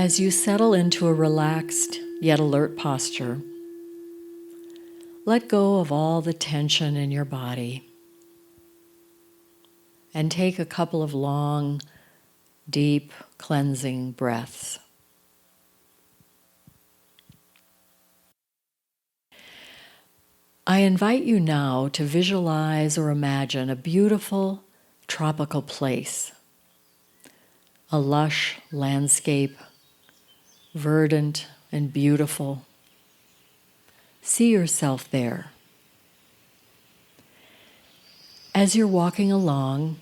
As you settle into a relaxed yet alert posture, let go of all the tension in your body and take a couple of long, deep, cleansing breaths. I invite you now to visualize or imagine a beautiful tropical place, a lush landscape, verdant and beautiful. See yourself there. As you're walking along,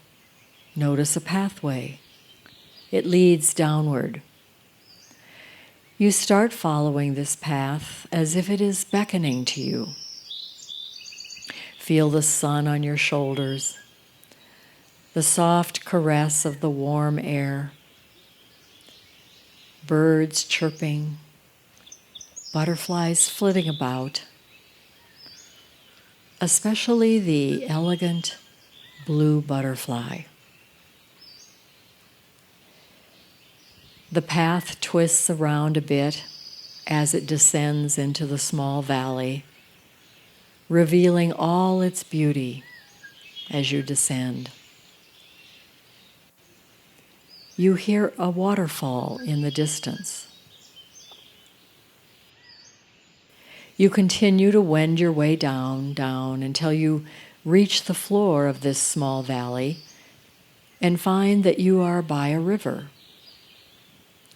notice a pathway. It leads downward. You start following this path as if it is beckoning to you. Feel the sun on your shoulders, the soft caress of the warm air, birds chirping, butterflies flitting about, especially the elegant blue butterfly. The path twists around a bit as it descends into the small valley, revealing all its beauty as you descend. You hear a waterfall in the distance. You continue to wend your way down until you reach the floor of this small valley and find that you are by a river.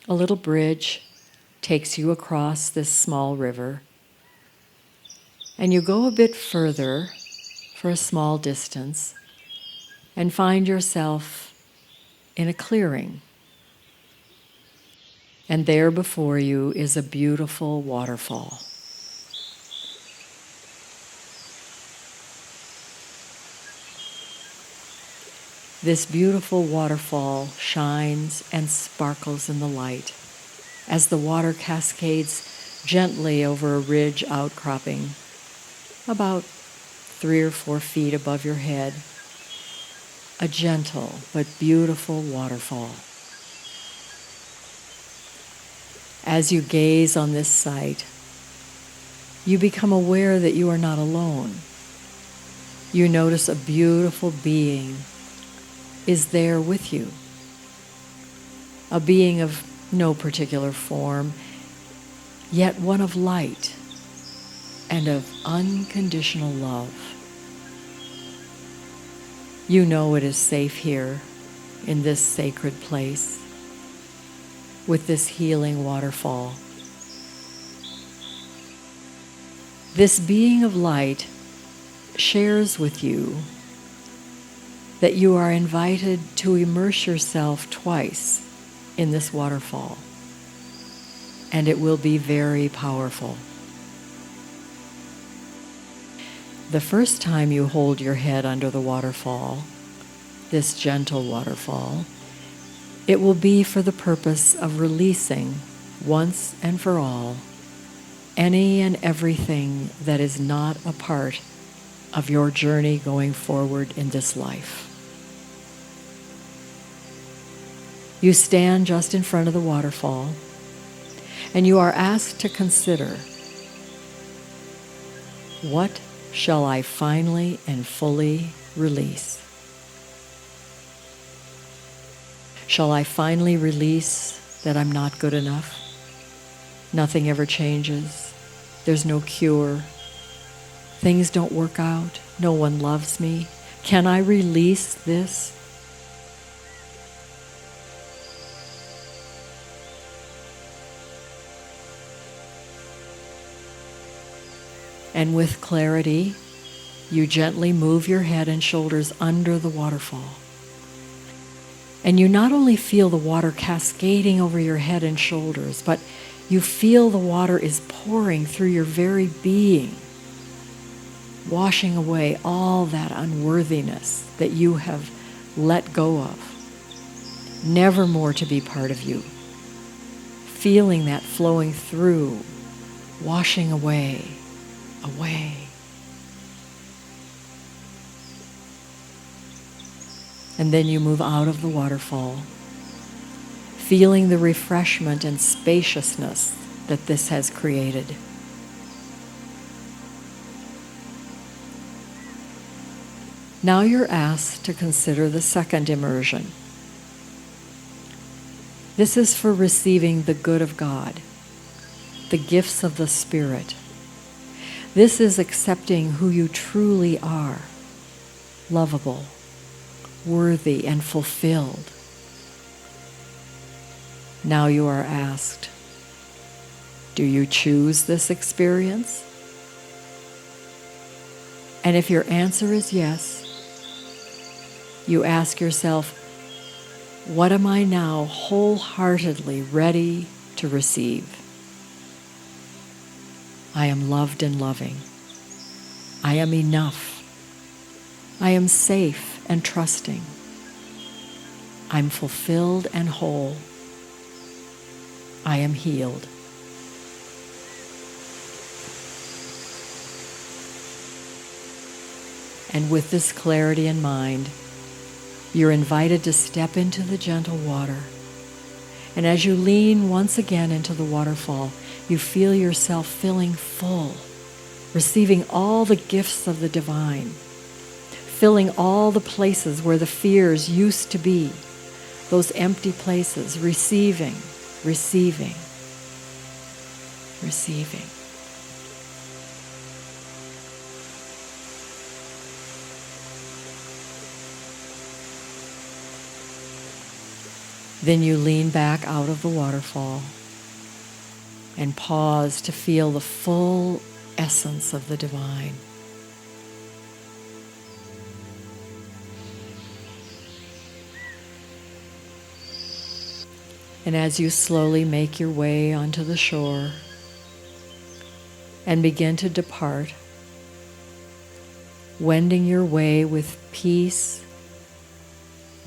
A little bridge takes you across this small river, and you go a bit further for a small distance and find yourself in a clearing. And there before you is a beautiful waterfall. This beautiful waterfall shines and sparkles in the light as the water cascades gently over a ridge outcropping about 3 or 4 feet above your head. A gentle but beautiful waterfall. As you gaze on this sight, you become aware that you are not alone. You notice a beautiful being is there with you. A being of no particular form, yet one of light and of unconditional love. You know it is safe here in this sacred place with this healing waterfall. This being of light shares with you that you are invited to immerse yourself twice in this waterfall, and it will be very powerful. The first time you hold your head under the waterfall, this gentle waterfall, it will be for the purpose of releasing once and for all any and everything that is not a part of your journey going forward in this life. You stand just in front of the waterfall, and you are asked to consider, what shall I finally and fully release? Shall I finally release that I'm not good enough? Nothing ever changes. There's no cure. Things don't work out. No one loves me. Can I release this? And with clarity, you gently move your head and shoulders under the waterfall. And you not only feel the water cascading over your head and shoulders, but you feel the water is pouring through your very being, washing away all that unworthiness that you have let go of, never more to be part of you. Feeling that flowing through, washing away. And then you move out of the waterfall, feeling the refreshment and spaciousness that this has created. Now you're asked to consider the second immersion. This is for receiving the good of God, the gifts of the Spirit. This is accepting who you truly are, lovable, worthy, and fulfilled. Now you are asked, do you choose this experience? And if your answer is yes, you ask yourself, what am I now wholeheartedly ready to receive? I am loved and loving. I am enough. I am safe and trusting. I'm fulfilled and whole. I am healed. And with this clarity in mind, you're invited to step into the gentle water. And as you lean once again into the waterfall, you feel yourself filling full, receiving all the gifts of the divine, filling all the places where the fears used to be, those empty places, receiving, receiving, receiving. Then you lean back out of the waterfall and pause to feel the full essence of the divine. And as you slowly make your way onto the shore and begin to depart, wending your way with peace,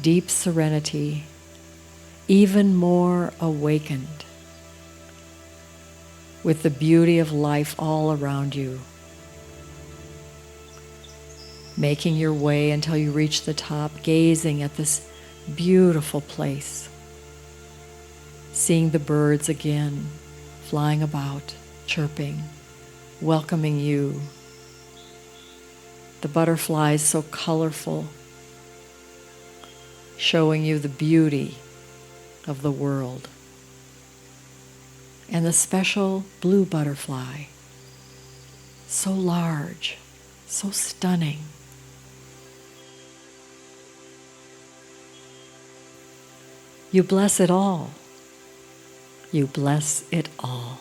deep serenity, even more awakened, with the beauty of life all around you. Making your way until you reach the top, gazing at this beautiful place, seeing the birds again, flying about, chirping, welcoming you. The butterflies so colorful, showing you the beauty of the world. And the special blue butterfly, so large, so stunning. You bless it all. You bless it all.